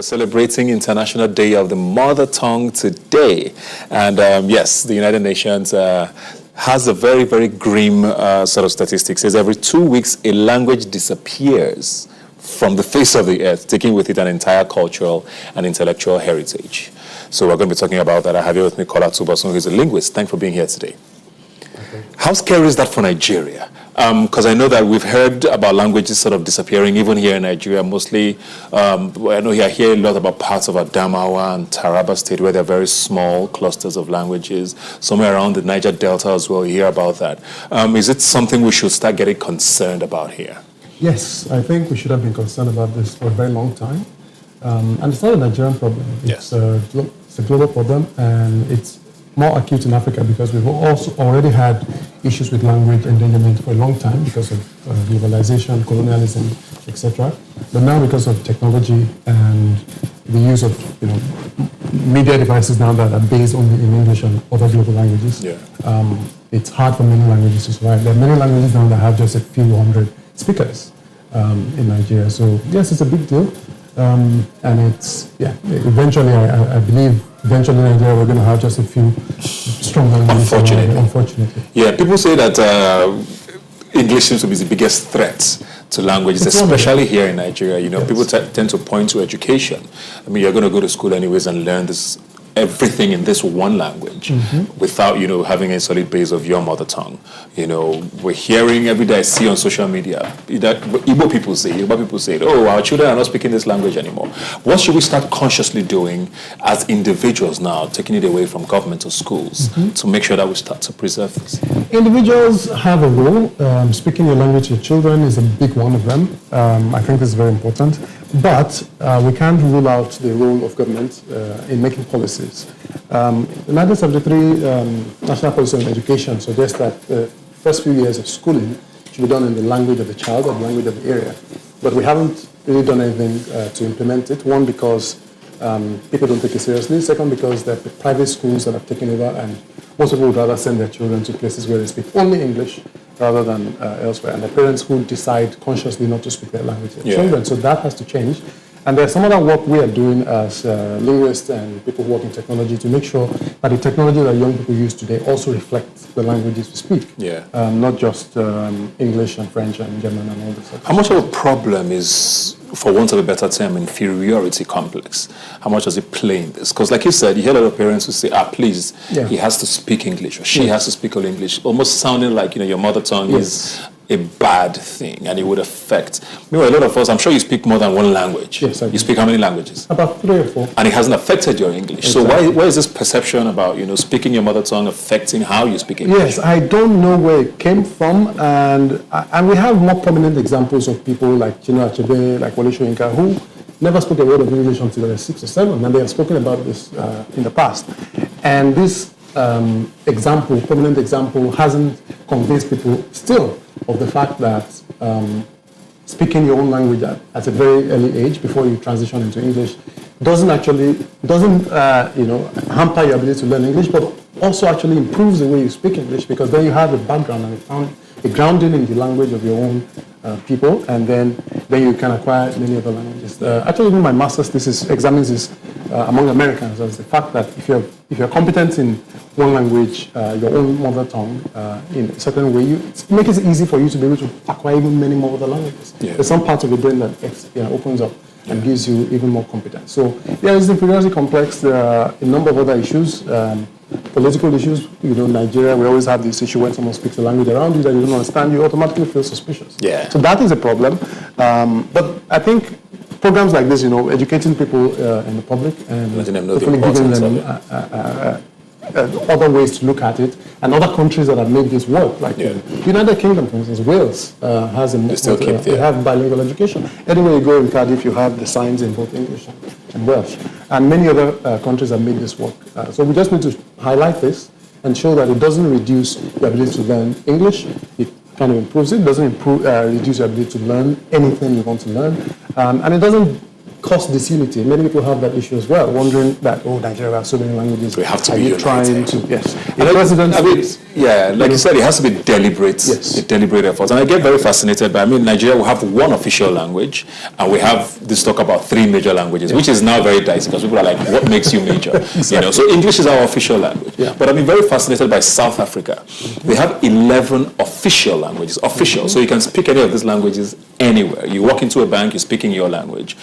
We're celebrating International Day of the Mother Tongue today. And yes, the United Nations has a very, very grim sort of statistic. It says every 2 weeks, a language disappears from the face of the earth, taking with it an entire cultural and intellectual heritage. So we're going to be talking about that. I have here with me Kola Tubosun, who's a linguist. Thanks for being here today. Okay. How scary is that for Nigeria? Because I know that we've heard about languages sort of disappearing, even here in Nigeria, mostly. I know I hear a lot about parts of Adamawa and Taraba State, where there are very small clusters of languages. Somewhere around the Niger Delta as well, you hear about that. Is it something we should start getting concerned about here? Yes, I think we should have been concerned about this for a very long time. And it's not a Nigerian problem. It's a global problem, and it's more acute in Africa because we've also already had issues with language endangerment for a long time because of globalization, colonialism, etc. But now because of technology and the use of media devices now that are based only in English and other global languages, it's hard for many languages to survive. There are many languages now that have just a few hundred speakers in Nigeria. So yes, it's a big deal. And it's, eventually, I believe, eventually in Nigeria we're going to have just a few strong languages. Unfortunately. Yeah, people say that English seems to be the biggest threat to languages, especially here in Nigeria. People tend to point to education. I mean, you're going to go to school anyways and learn everything in this one language without, having a solid base of your mother tongue. We're hearing every day, I see on social media, that Igbo people say, oh, our children are not speaking this language anymore. What should we start consciously doing as individuals now, taking it away from government or schools to make sure that we start to preserve this? Individuals have a role. Speaking your language to your children is a big one of them. I think this is very important. But we can't rule out the role of government in making policies. The 1973 National Policy on Education suggests that the first few years of schooling should be done in the language of the child or the language of the area. But we haven't really done anything to implement it. One, because people don't take it seriously. Second, because there are private schools that have taken over, and most people would rather send their children to places where they speak only English rather than elsewhere. And the parents who decide consciously not to speak their language to their children. So that has to change. And there's some other work we are doing as linguists and people who work in technology to make sure that the technology that young people use today also reflects the languages we speak. Not just English and French and German and all this. How much of a problem is, for want of a better term, inferiority complex? How much does it play in this? Because like you said, you hear a lot of parents who say, please, he has to speak English or she has to speak all English, almost sounding like, your mother tongue is a bad thing and it would affect. Meanwhile, a lot of us, I'm sure you speak more than one language. Yes, I do. You speak how many languages? About 3 or 4. And it hasn't affected your English. Exactly. So why is this perception about, speaking your mother tongue affecting how you speak English? Yes, I don't know where it came from, and we have more prominent examples of people like Chinua Achebe, like Wole Soyinka, who never spoke a word of English until they were 6 or 7, and they have spoken about this in the past. And this prominent example, hasn't convinced people still of the fact that speaking your own language at a very early age before you transition into English doesn't hamper your ability to learn English, but also actually improves the way you speak English, because then you have a background and a grounding in the language of your own people, and then you can acquire many other languages. Actually, even my master's thesis examines this among Americans as the fact that if you're competent in one language, your own mother tongue, in a certain way, it makes it easy for you to be able to acquire even many more other languages. There's some part of the brain that opens up and gives you even more competence. So it's the inferiority complex. There are a number of other issues. Political issues, Nigeria, we always have this issue when someone speaks a language around you that you don't understand, you automatically feel suspicious. So that is a problem. But I think programs like this, educating people in the public and letting them know the importance of it. Other ways to look at it, and other countries that have made this work, like the United Kingdom, for instance, Wales has they have bilingual education. Anywhere you go in Cardiff, you have the signs in both English and Welsh, and many other countries have made this work. So we just need to highlight this and show that it doesn't reduce the ability to learn English. It kind of improves it. Doesn't reduce your ability to learn anything you want to learn, and it doesn't cause disunity. Many people have that issue as well, wondering that, Nigeria, we have so many languages. We have to Are be you united. trying to, yes. Like you said, it has to be deliberate, a deliberate effort. And I get very fascinated by, Nigeria will have one official language, and we have this talk about 3 major languages, which is now very dicey because people are like, what makes you major? Exactly. So English is our official language. Yeah. But I've been very fascinated by South Africa. They have 11 official languages, so you can speak any of these languages anywhere. You walk into a bank, you're speaking your language.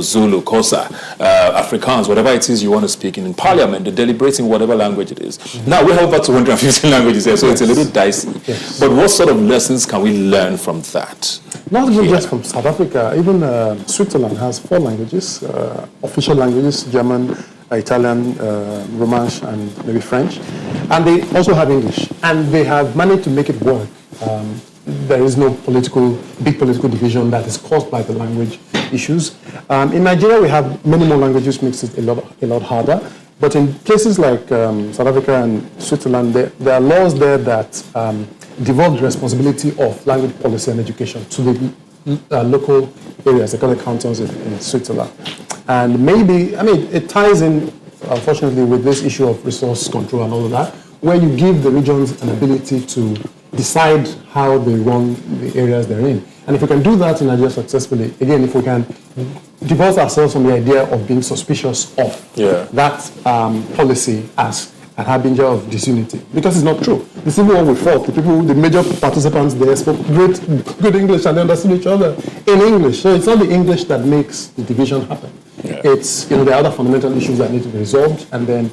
Zulu, Xhosa, Afrikaans, whatever it is you want to speak in parliament, they're deliberating whatever language it is. Now, we have about 250 languages here, so it's a little dicey. Yes. But what sort of lessons can we learn from that? Not even just from South Africa. Even Switzerland has 4 languages, official languages: German, Italian, Romansh, and maybe French. And they also have English. And they have managed to make it work. There is no big political division that is caused by the language issues. In Nigeria, we have many more languages, makes it a lot harder. But in places like South Africa and Switzerland, there are laws there that devolve the responsibility of language policy and education to the local areas. They call it cantons in Switzerland. And maybe, it ties in, unfortunately, with this issue of resource control and all of that, where you give the regions an ability to decide how they run the areas they're in. And if we can do that in Nigeria successfully, again, if we can divorce ourselves from the idea of being suspicious of that policy as a harbinger of disunity, because it's not true. The Civil War we fought, the major participants there spoke good English and they understood each other in English. So it's not the English that makes the division happen. Yeah. It's, there are other fundamental issues that need to be resolved, and then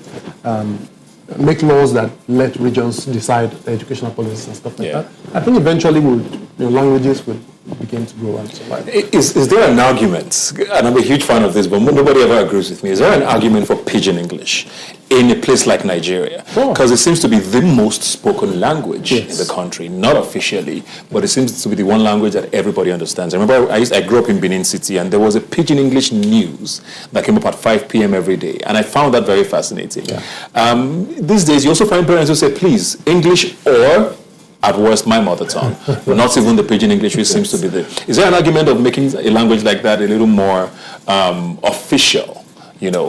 make laws that let regions decide the educational policies and stuff like that. I think eventually languages will begin to grow and survive. Is there an argument, and I'm a huge fan of this, but nobody ever agrees with me, is there an argument for Pidgin English in a place like Nigeria? Because it seems to be the most spoken language in the country, not officially, but it seems to be the one language that everybody understands. I remember I grew up in Benin City, and there was a Pidgin English news that came up at 5 p.m. every day, and I found that very fascinating. These days, you also find parents who say, please, English or, at worst, my mother tongue. Not even the Pidgin English, which seems to be there. Is there an argument of making a language like that a little more official,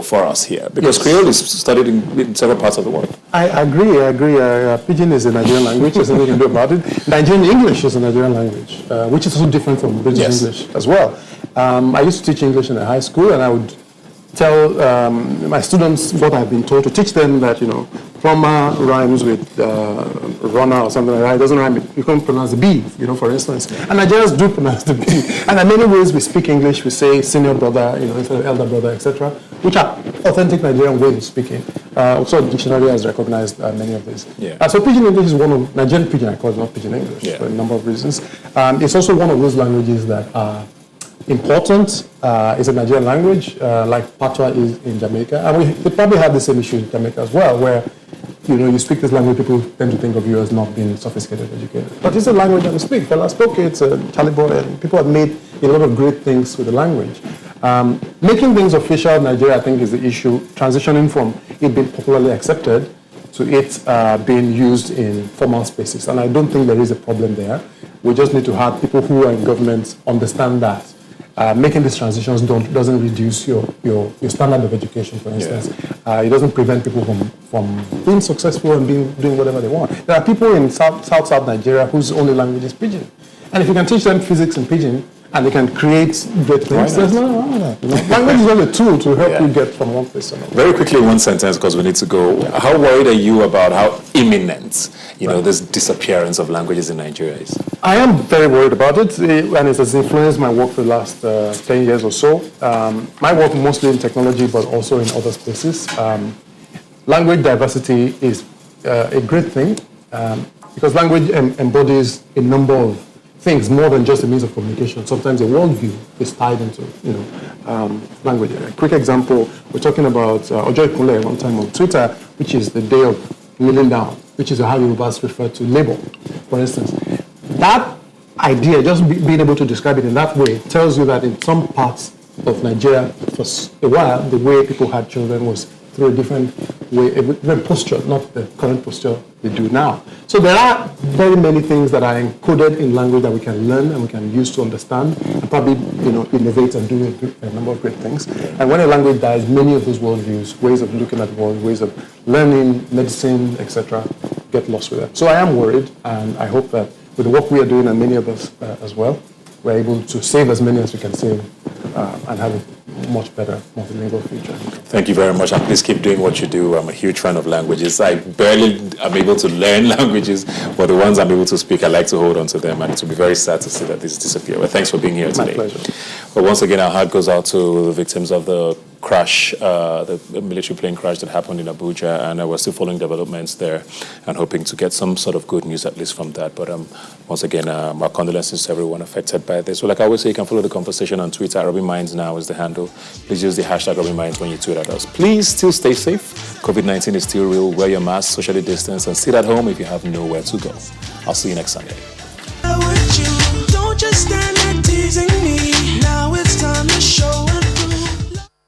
for us here? Because Creole is studied in several parts of the world. I agree. Pidgin is a Nigerian language. There's nothing you can do about it. Nigerian English is a Nigerian language, which is also different from British English as well. I used to teach English in a high school, and I would tell my students what I've been told, to teach them that, plumber rhymes with runner or something like that. It doesn't rhyme. You can't pronounce the B, for instance. And Nigerians do pronounce the B. And in many ways, we speak English. We say senior brother, instead of elder brother, etc., which are authentic Nigerian ways of speaking. Also, the dictionary has recognized many of these. So Pidgin English is one of Nigerian Pidgin, I call it, not Pidgin English, for a number of reasons. It's also one of those languages that are important. It's a Nigerian language, like Patois is in Jamaica. And they probably have the same issue in Jamaica as well, where you speak this language, people tend to think of you as not being sophisticated, educated. But it's a language that we speak. Fela spoke it, Charlie Boy, and people have made a lot of great things with the language. Making things official in Nigeria, I think, is the issue. Transitioning from it being popularly accepted to it being used in formal spaces. And I don't think there is a problem there. We just need to have people who are in government understand that making these transitions doesn't reduce your standard of education, for instance. It doesn't prevent people from being successful and doing whatever they want. There are people in South Nigeria whose only language is Pidgin. And if you can teach them physics in Pidgin, and they can create great things, there's nothing wrong with that. Language is only a tool to help you get from one place to another. Very quickly, one sentence, because we need to go. How worried are you about how imminent, this disappearance of languages in Nigeria is? I am very worried about it, and it has influenced my work for the last 10 years or so. My work mostly in technology, but also in other spaces. Language diversity is a great thing, because language embodies a number of things more than just a means of communication. Sometimes a worldview is tied into, language. A quick example, we're talking about Ojo Ikunle one time on Twitter, which is the day of kneeling down, which is how Yorubas refer to labor, for instance. That idea, just being able to describe it in that way, tells you that in some parts of Nigeria, for a while, the way people had children was through a different way, a different posture, not the current posture they do now. So there are very many things that are encoded in language that we can learn and we can use to understand and probably, innovate and do a number of great things. And when a language dies, many of those worldviews, ways of looking at the world, ways of learning, medicine, etc., get lost with it. So I am worried, and I hope that with the work we are doing and many of us as well, we're able to save as many as we can save and have a much better multilingual future. Thank you very much, and please keep doing what you do. I'm a huge fan of languages. I barely am able to learn languages, but the ones I'm able to speak, I like to hold on to them, and it will be very sad to see that these disappear. But thanks for being here today. My pleasure. But once again, our heart goes out to the victims of the crash, the military plane crash that happened in Abuja, and we're still following developments there and hoping to get some sort of good news at least from that. But once again, our condolences to everyone affected by this. So like I always say, you can follow the conversation on Twitter. Rubbin Minds now is the handle. Please use the hashtag Rubbin Minds when you tweet at us. Please still stay safe. COVID-19 is still real. Wear your mask, socially distance, and sit at home if you have nowhere to go. I'll see you next Sunday.